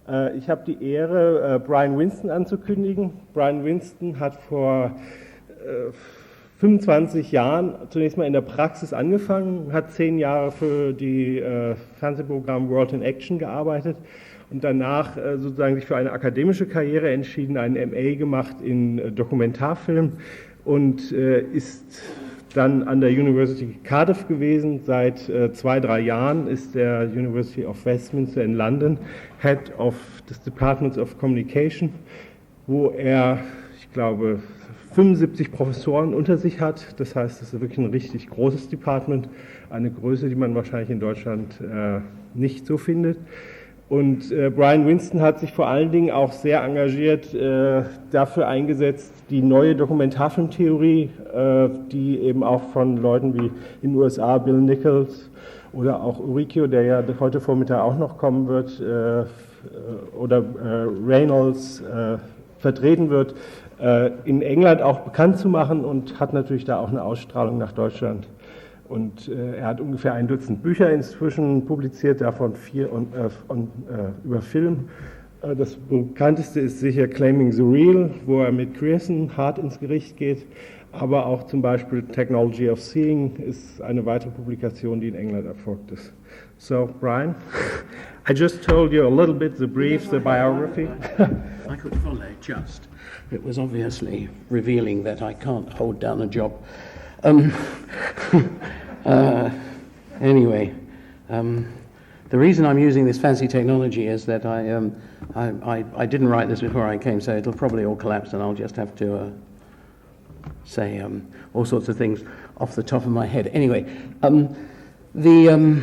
Ich habe die Ehre, Brian Winston anzukündigen. Brian Winston hat vor 25 Jahren zunächst mal in der Praxis angefangen, hat 10 Jahre für die Fernsehprogramm World in Action gearbeitet und danach sozusagen sich für eine akademische Karriere entschieden, einen MA gemacht in Dokumentarfilm und ist dann an der University Cardiff gewesen. Seit 2-3 Jahren ist der University of Westminster in London Head of des Departments of Communication, wo er, ich glaube, 75 Professoren unter sich hat. Das heißt, es ist wirklich ein richtig großes Department, eine Größe, die man wahrscheinlich in Deutschland nicht so findet. Und Brian Winston hat sich vor allen Dingen auch sehr engagiert dafür eingesetzt, die neue Dokumentarfilmtheorie, die eben auch von Leuten wie in den USA Bill Nichols oder auch Uricchio, der ja heute Vormittag auch noch kommen wird, oder Reynolds vertreten wird, in England auch bekannt zu machen und hat natürlich da auch eine Ausstrahlung nach Deutschland. Und er hat ungefähr 1 Dutzend Bücher inzwischen publiziert, davon 4 über Film. Das bekannteste ist sicher Claiming the Real, wo er mit Grierson hart ins Gericht geht. Aber auch zum Beispiel Technology of Seeing ist eine weitere Publikation, die in England erfolgt ist. So, Brian, I just told you a little bit the brief, the biography. I could follow just. It was obviously revealing that I can't hold down a job. Anyway, the reason I'm using this fancy technology is that I didn't write this before I came, so it'll probably all collapse, and I'll just have to say all sorts of things off the top of my head. Anyway, the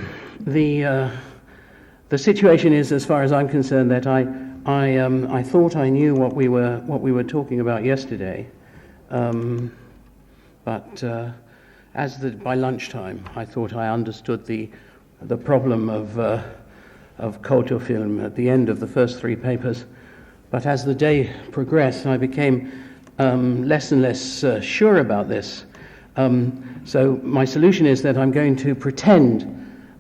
situation is, as far as I'm concerned, that I thought I knew what we were talking about yesterday, but by lunchtime I thought I understood the problem of culture-film at the end of the first 3 papers. But as the day progressed, I became less and less sure about this. So my solution is that I'm going to pretend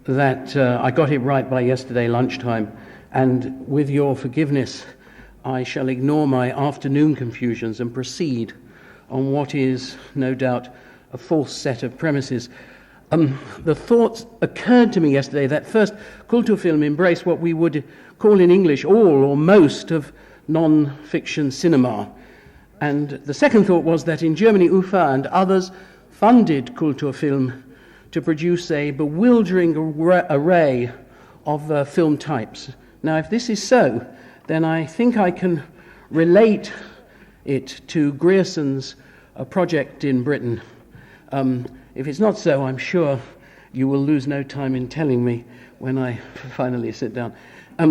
that I got it right by yesterday lunchtime, and with your forgiveness, I shall ignore my afternoon confusions and proceed on what is, no doubt, a false set of premises. The thought occurred to me yesterday that first, Kulturfilm embraced what we would call in English all or most of non-fiction cinema. And the second thought was that in Germany, UFA and others funded Kulturfilm to produce a bewildering array of film types. Now, if this is so, then I think I can relate it to Grierson's project in Britain. If it's not so, I'm sure you will lose no time in telling me when I finally sit down.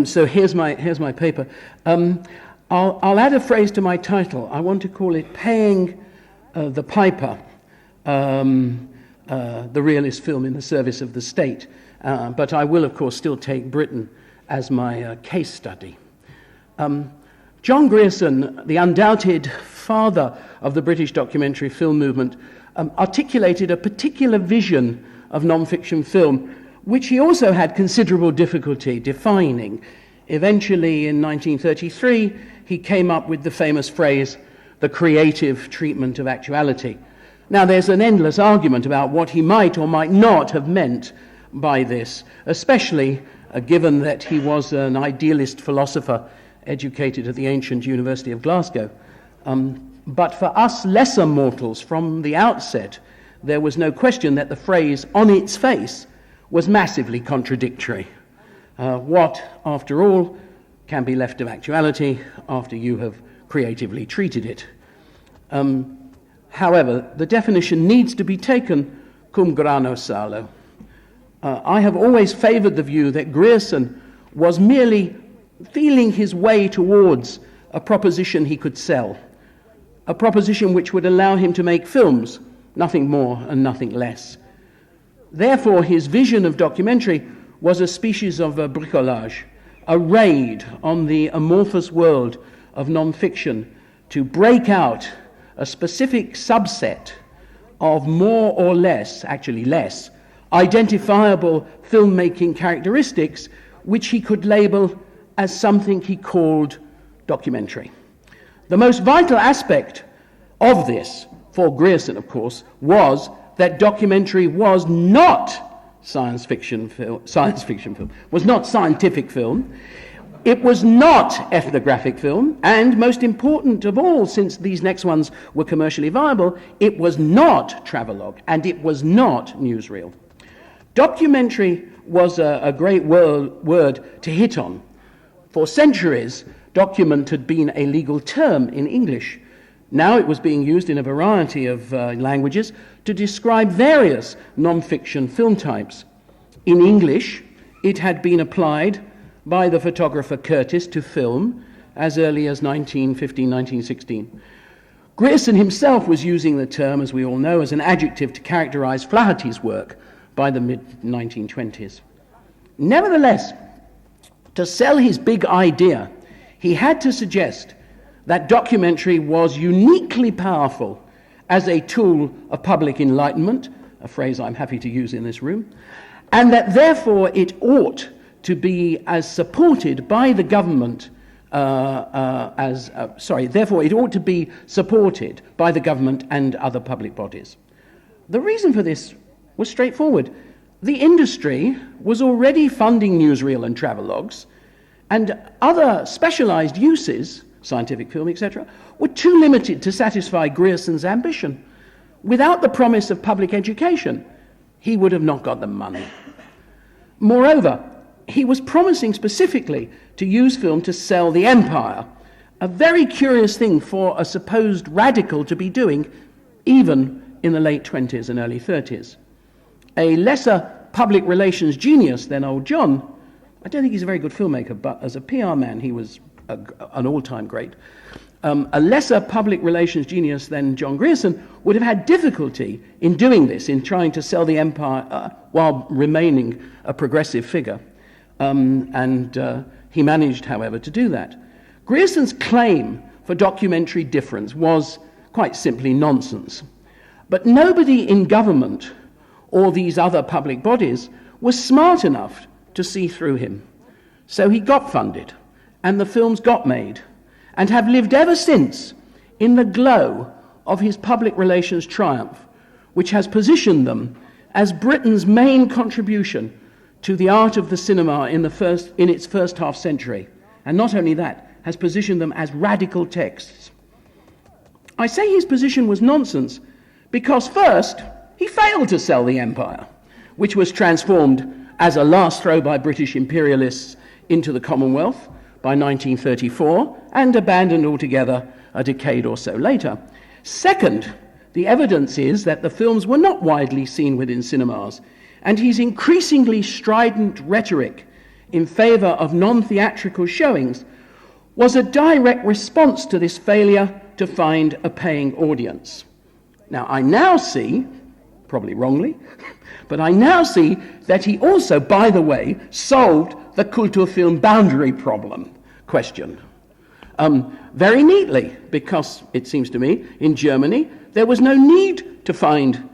So here's my paper. I'll add a phrase to my title. I want to call it Paying the Piper, the realist film in the service of the state. But I will, of course, still take Britain as my case study. John Grierson, the undoubted father of the British documentary film movement, articulated a particular vision of non-fiction film, which he also had considerable difficulty defining. Eventually, in 1933, he came up with the famous phrase, the creative treatment of actuality. Now, there's an endless argument about what he might or might not have meant by this, especially given that he was an idealist philosopher educated at the ancient University of Glasgow. But for us lesser mortals, from the outset, there was no question that the phrase on its face was massively contradictory. What, after all, can be left of actuality after you have creatively treated it? However, the definition needs to be taken cum grano salo. I have always favored the view that Grierson was merely feeling his way towards a proposition he could sell, a proposition which would allow him to make films, nothing more and nothing less. Therefore, his vision of documentary was a species of a bricolage, a raid on the amorphous world of non-fiction to break out a specific subset of more or less, actually less, identifiable filmmaking characteristics which he could label as something he called documentary. The most vital aspect of this, for Grierson, of course, was that documentary was not science fiction film, was not scientific film. It was not ethnographic film, and most important of all, since these next ones were commercially viable, it was not travelogue, and it was not newsreel. Documentary was a great word to hit on. For centuries, document had been a legal term in English. Now it was being used in a variety of languages to describe various non-fiction film types. In English, it had been applied by the photographer Curtis to film as early as 1915, 1916. Grierson himself was using the term, as we all know, as an adjective to characterize Flaherty's work by the mid-1920s. Nevertheless, to sell his big idea, he had to suggest that documentary was uniquely powerful as a tool of public enlightenment, a phrase I'm happy to use in this room, and that therefore it ought to be as supported by the government therefore it ought to be supported by the government and other public bodies. The reason for this was straightforward. The industry was already funding newsreel and travelogues, and other specialized uses, scientific film, etc., were too limited to satisfy Grierson's ambition. Without the promise of public education, he would have not got the money. Moreover, he was promising specifically to use film to sell the empire, a very curious thing for a supposed radical to be doing, even in the late 20s and early 30s. A lesser public relations genius than old John, I don't think he's a very good filmmaker, but as a PR man, he was an all-time great. A lesser public relations genius than John Grierson would have had difficulty in doing this, in trying to sell the empire while remaining a progressive figure. He managed, however, to do that. Grierson's claim for documentary difference was quite simply nonsense. But nobody in government or these other public bodies was smart enough to see through him. So he got funded, and the films got made, and have lived ever since in the glow of his public relations triumph, which has positioned them as Britain's main contribution to the art of the cinema in its first half century. And not only that, has positioned them as radical texts. I say his position was nonsense because first, he failed to sell the empire, which was transformed as a last throw by British imperialists into the Commonwealth by 1934 and abandoned altogether a decade or so later. Second, the evidence is that the films were not widely seen within cinemas, and his increasingly strident rhetoric in favor of non-theatrical showings was a direct response to this failure to find a paying audience. Now, I now see, probably wrongly, but I now see that he also, by the way, solved the Kulturfilm boundary question very neatly, because it seems to me in Germany there was no need to find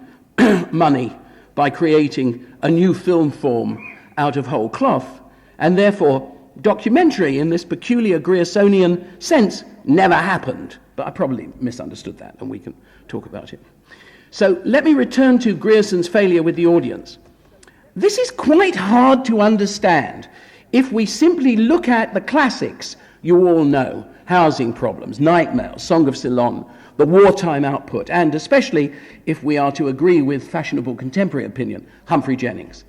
money by creating a new film form out of whole cloth, and therefore documentary in this peculiar Griersonian sense never happened. But I probably misunderstood that, and we can talk about it. So let me return to Grierson's failure with the audience. This is quite hard to understand if we simply look at the classics you all know: Housing Problems, Night Mail, Song of Ceylon, the wartime output, and especially if we are to agree with fashionable contemporary opinion, Humphrey Jennings.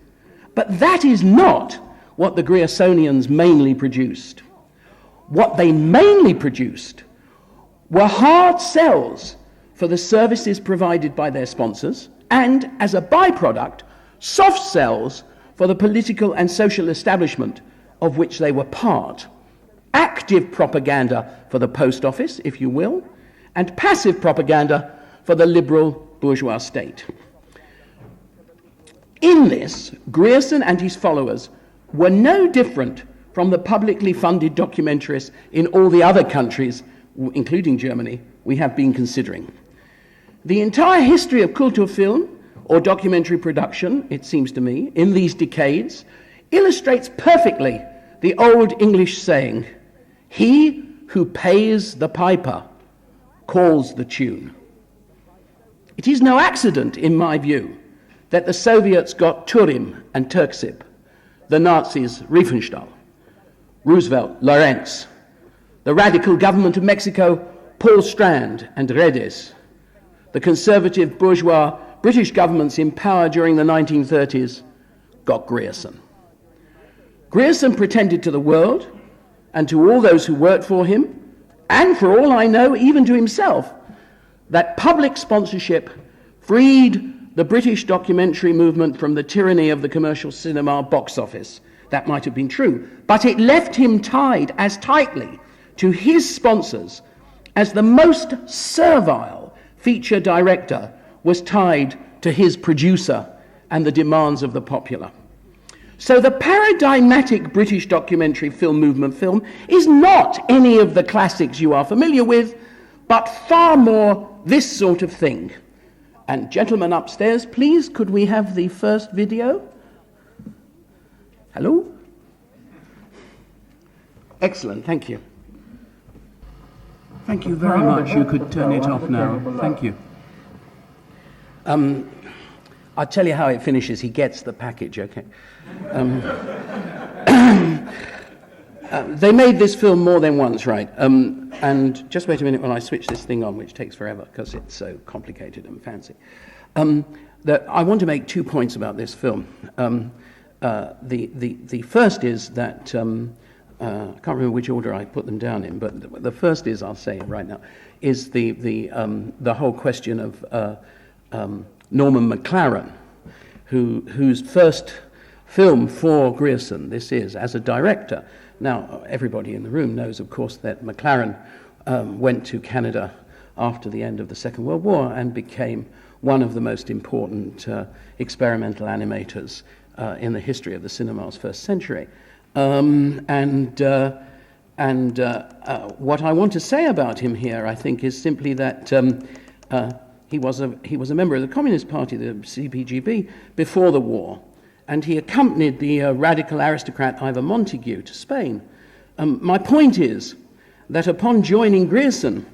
But that is not what the Griersonians mainly produced. What they mainly produced were hard sells for the services provided by their sponsors, and, as a byproduct, soft sells for the political and social establishment of which they were part. Active propaganda for the post office, if you will, and passive propaganda for the liberal bourgeois state. In this, Grierson and his followers were no different from the publicly funded documentarists in all the other countries, including Germany, we have been considering. The entire history of Kulturfilm, or documentary production, it seems to me, in these decades, illustrates perfectly the old English saying, "He who pays the piper calls the tune." It is no accident, in my view, that the Soviets got Turim and Turksip, the Nazis Riefenstahl, Roosevelt, Lorentz, the radical government of Mexico, Paul Strand and Redes, the conservative bourgeois British governments in power during the 1930s got Grierson. Grierson pretended to the world and to all those who worked for him, and for all I know, even to himself, that public sponsorship freed the British documentary movement from the tyranny of the commercial cinema box office. That might have been true, but it left him tied as tightly to his sponsors as the most servile feature director was tied to his producer and the demands of the popular. So the paradigmatic British documentary film movement film is not any of the classics you are familiar with, but far more this sort of thing. And gentlemen upstairs, please, could we have the first video? Hello? Excellent, thank you. Thank you very much. You could turn it off now. Thank you. I'll tell you how it finishes. He gets the package, okay? They made this film more than once, right? And just wait a minute while I switch this thing on, which takes forever because it's so complicated and fancy. I want to make 2 points about this film. The first is that I can't remember which order I put them down in, but the first is, I'll say it right now, is the whole question of Norman McLaren, whose first film for Grierson this is as a director. Now, everybody in the room knows, of course, that McLaren went to Canada after the end of the Second World War and became one of the most important experimental animators in the history of the cinema's first century. What I want to say about him here, I think, is simply that he was a member of the Communist Party, the CPGB, before the war, and he accompanied the radical aristocrat Ivor Montagu to Spain. My point is that upon joining Grierson,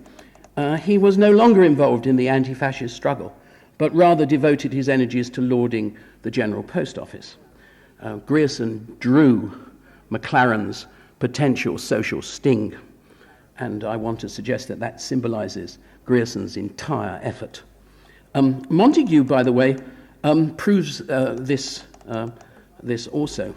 he was no longer involved in the anti-fascist struggle, but rather devoted his energies to lauding the General Post Office. Grierson drew McLaren's potential social sting, and I want to suggest that that symbolizes Grierson's entire effort. Montagu, by the way, proves this also.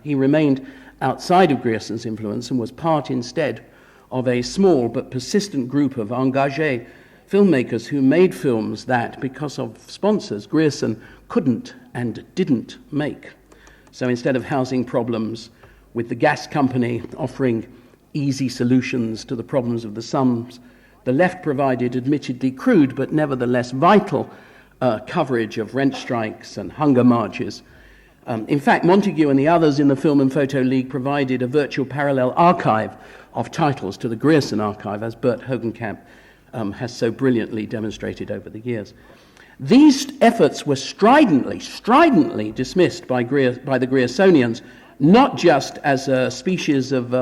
He remained outside of Grierson's influence and was part instead of a small but persistent group of engagé filmmakers who made films that, because of sponsors, Grierson couldn't and didn't make. So instead of housing problems with the gas company offering easy solutions to the problems of the slums, the left provided admittedly crude but nevertheless vital coverage of rent strikes and hunger marches. In fact, Montagu and the others in the Film and Photo League provided a virtual parallel archive of titles to the Grierson archive, as Bert Hogenkamp has so brilliantly demonstrated over the years. These efforts were stridently dismissed by the Griersonians, not just as a species of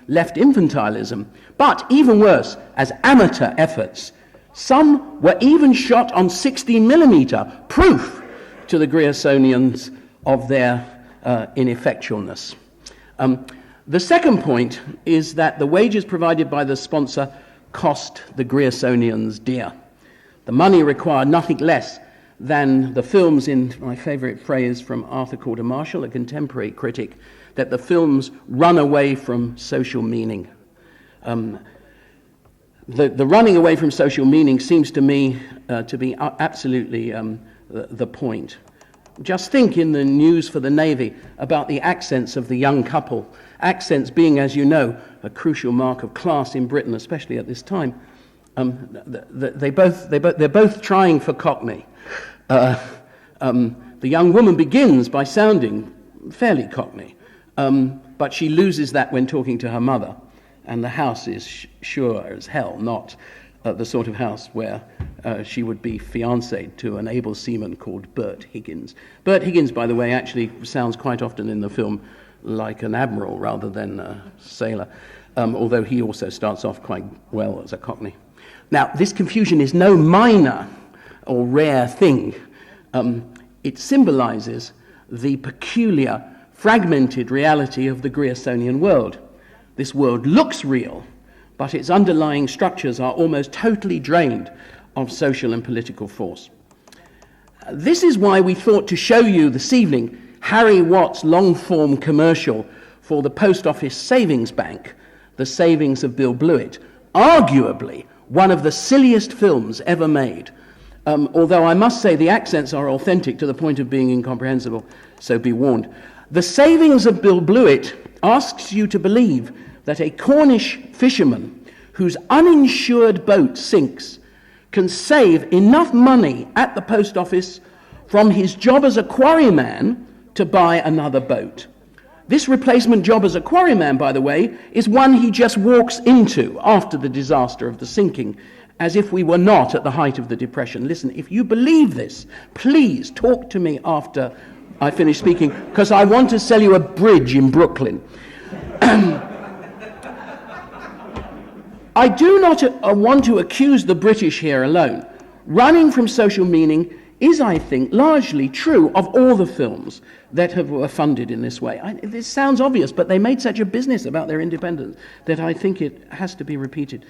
left infantilism, but even worse, as amateur efforts. Some were even shot on 16mm, proof to the Griersonians of their ineffectualness. The second point is that the wages provided by the sponsor cost the Griersonians dear. The money required nothing less than the films, in my favorite phrase from Arthur Corder Marshall, a contemporary critic, that the films run away from social meaning. The running away from social meaning seems to me to be absolutely the point. Just think in the news for the Navy about the accents of the young couple, accents being, as you know, a crucial mark of class in Britain, especially at this time. They're both trying for Cockney. The young woman begins by sounding fairly Cockney, but she loses that when talking to her mother, and the house is sure as hell not the sort of house where she would be fiancéed to an able seaman called Bert Higgins. Bert Higgins, by the way, actually sounds quite often in the film like an admiral rather than a sailor, although he also starts off quite well as a Cockney. Now, this confusion is no minor or rare thing. It symbolizes the peculiar, fragmented reality of the Griersonian world. This world looks real, but its underlying structures are almost totally drained of social and political force. This is why we thought to show you this evening Harry Watt's long-form commercial for the Post Office Savings Bank, The Savings of Bill Blewett, arguably one of the silliest films ever made. Although I must say the accents are authentic to the point of being incomprehensible, so be warned. The Savings of Bill Blewett asks you to believe that a Cornish fisherman whose uninsured boat sinks can save enough money at the post office from his job as a quarryman to buy another boat. This replacement job as a quarryman, by the way, is one he just walks into after the disaster of the sinking, as if we were not at the height of the Depression. Listen, if you believe this, please talk to me after I finish speaking, because I want to sell you a bridge in Brooklyn. I do not want to accuse the British here alone. Running from social meaning is, I think, largely true of all the films that were funded in this way. This sounds obvious, but they made such a business about their independence that I think it has to be repeated.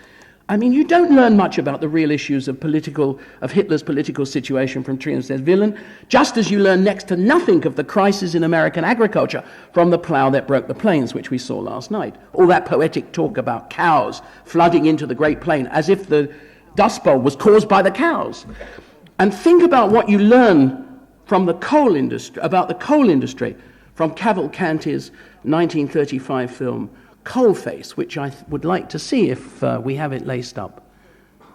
I mean, you don't learn much about the real issues of Hitler's political situation from Trier and says Villain, just as you learn next to nothing of the crisis in American agriculture from The Plough That Broke the Plains, which we saw last night. All that poetic talk about cows flooding into the Great Plain as if the Dust Bowl was caused by the cows. And think about what you learn from the coal industry, about the coal industry, from Cavalcanti's 1935 film, Coalface, which I would like to see if we have it laced up.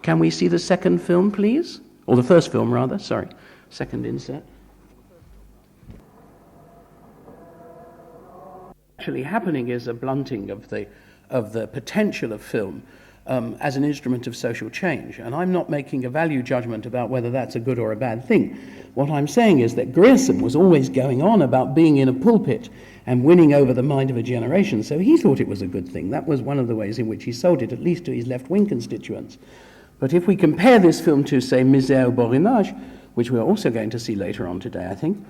Can we see the second film, please? Or the first film, rather. Sorry. Second insert. Actually happening is a blunting of the potential of film as an instrument of social change. And I'm not making a value judgment about whether that's a good or a bad thing. What I'm saying is that Grierson was always going on about being in a pulpit and winning over the mind of a generation, so he thought it was a good thing. That was one of the ways in which he sold it, at least to his left-wing constituents. But if we compare this film to, say, Misère au Borinage, which we're also going to see later on today, I think,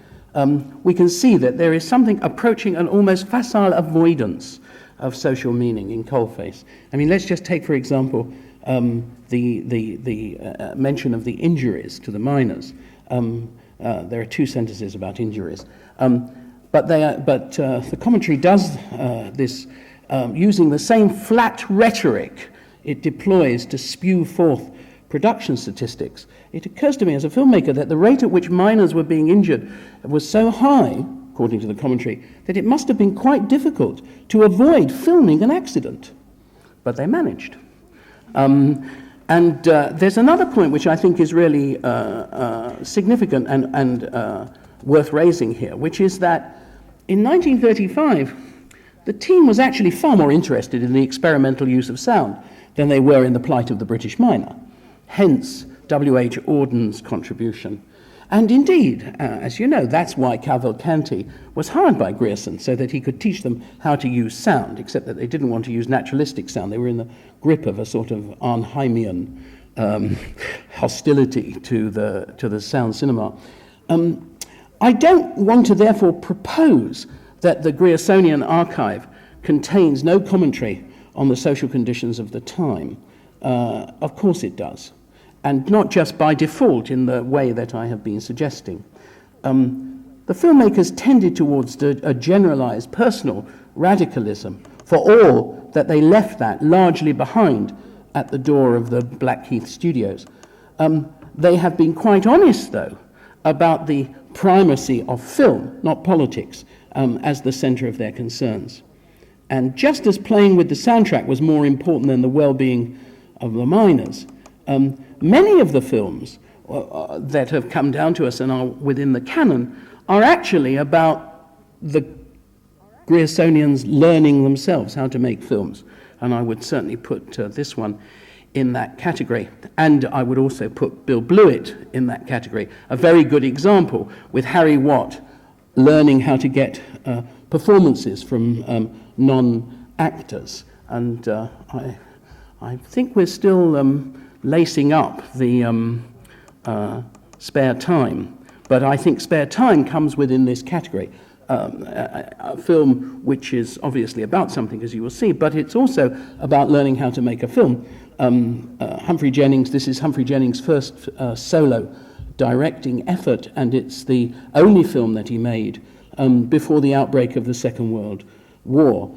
we can see that there is something approaching an almost facile avoidance of social meaning in Coalface. I mean, let's just take, for example, the mention of the injuries to the miners. There are two sentences about injuries. But the commentary does this using the same flat rhetoric it deploys to spew forth production statistics. It occurs to me as a filmmaker that the rate at which miners were being injured was so high, according to the commentary, that it must have been quite difficult to avoid filming an accident. But they managed. And there's another point which I think is really significant and worth raising here, which is that in 1935, the team was actually far more interested in the experimental use of sound than they were in the plight of the British miner. Hence, W.H. Auden's contribution. And indeed, as you know, that's why Cavalcanti was hired by Grierson, so that he could teach them how to use sound, except that they didn't want to use naturalistic sound. They were in the grip of a sort of Arnheimian hostility to the sound cinema. I don't want to therefore propose that the Griersonian archive contains no commentary on the social conditions of the time. Of course it does. And not just by default in the way that I have been suggesting. The filmmakers tended towards a generalized personal radicalism, for all that they left that largely behind at the door of the Blackheath studios. They have been quite honest, though, about the primacy of film, not politics, as the center of their concerns. And just as playing with the soundtrack was more important than the well-being of the miners, many of the films that have come down to us and are within the canon are actually about the Griersonians learning themselves how to make films. And I would certainly put this one in that category. And I would also put Bill Blewett in that category. A very good example with Harry Watt learning how to get performances from non-actors. And I think we're still lacing up the Spare Time. But I think Spare Time comes within this category. A film which is obviously about something, as you will see, but it's also about learning how to make a film. Humphrey Jennings, this is Humphrey Jennings' first solo directing effort, and it's the only film that he made before the outbreak of the Second World War.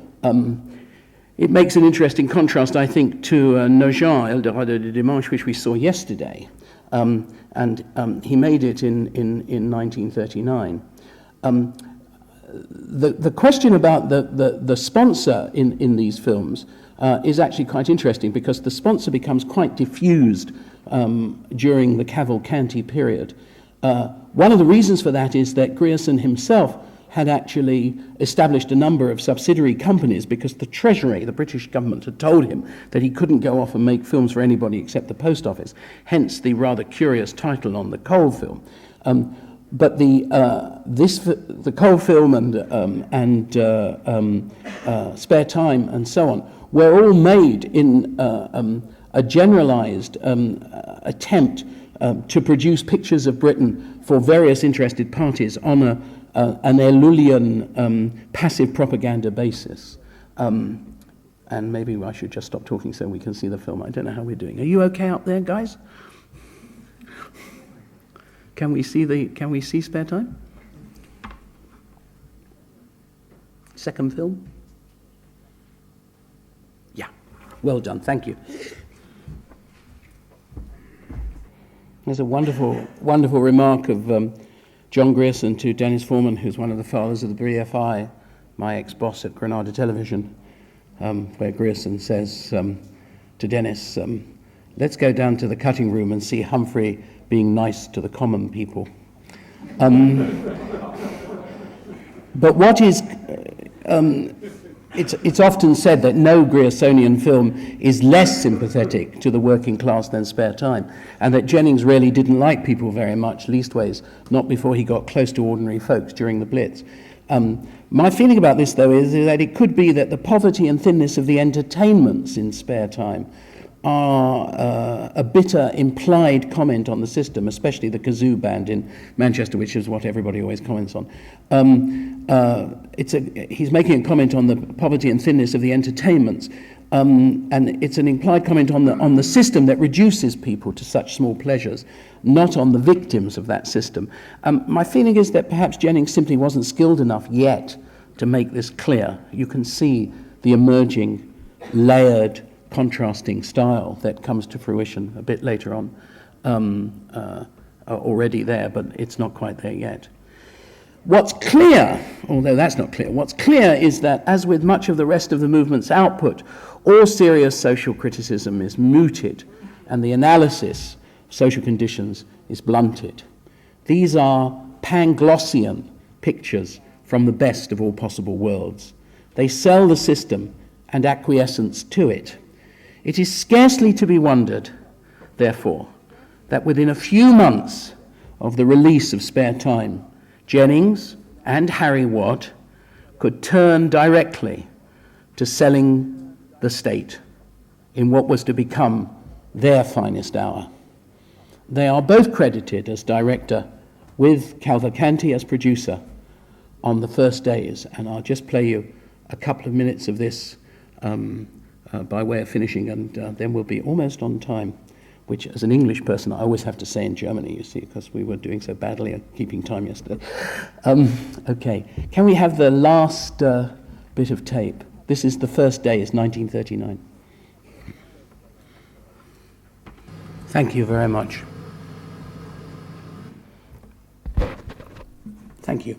It makes an interesting contrast, I think, to Nogent, El Dorado de Dimanche, which we saw yesterday, and he made it in 1939. The question about the sponsor in these films is actually quite interesting, because the sponsor becomes quite diffused during the Cavalcanti period. One of the reasons for that is that Grierson himself had actually established a number of subsidiary companies because the Treasury, the British government, had told him that he couldn't go off and make films for anybody except the Post Office, hence the rather curious title on the Cole film. But the Cole film and Spare Time and so on were all made in a generalized attempt to produce pictures of Britain for various interested parties on an Elulian passive propaganda basis. And maybe I should just stop talking so we can see the film. I don't know how we're doing. Are you okay up there, guys? Can we see Spare Time? Second film? Yeah. Well done. Thank you. There's a wonderful, wonderful remark of John Grierson to Dennis Foreman, who's one of the fathers of the BFI, my ex-boss at Granada Television, where Grierson says to Dennis, let's go down to the cutting room and see Humphrey being nice to the common people. But what is... It's often said that no Griersonian film is less sympathetic to the working class than Spare Time, and that Jennings really didn't like people very much, leastways not before he got close to ordinary folks during the Blitz. My feeling about this, though, is that it could be that the poverty and thinness of the entertainments in Spare Time are a bitter implied comment on the system, especially the kazoo band in Manchester, which is what everybody always comments on. He's making a comment on the poverty and thinness of the entertainments, and it's an implied comment on the system that reduces people to such small pleasures, not on the victims of that system. My feeling is that perhaps Jennings simply wasn't skilled enough yet to make this clear. You can see the emerging, layered, contrasting style that comes to fruition a bit later on, already there, but it's not quite there yet. What's clear, although that's not clear, what's clear is that, as with much of the rest of the movement's output, all serious social criticism is mooted, and the analysis of social conditions is blunted. These are Panglossian pictures from the best of all possible worlds. They sell the system and acquiescence to it. It is scarcely to be wondered, therefore, that within a few months of the release of Spare Time, Jennings and Harry Watt could turn directly to selling the state in what was to become their finest hour. They are both credited as director with Cavalcanti as producer on the first days, and I'll just play you a couple of minutes of this by way of finishing, and then we'll be almost on time, which as an English person I always have to say in Germany, you see, because we were doing so badly at keeping time yesterday. Okay, can we have the last bit of tape? This is the first day, it's 1939. Thank you very much. Thank you.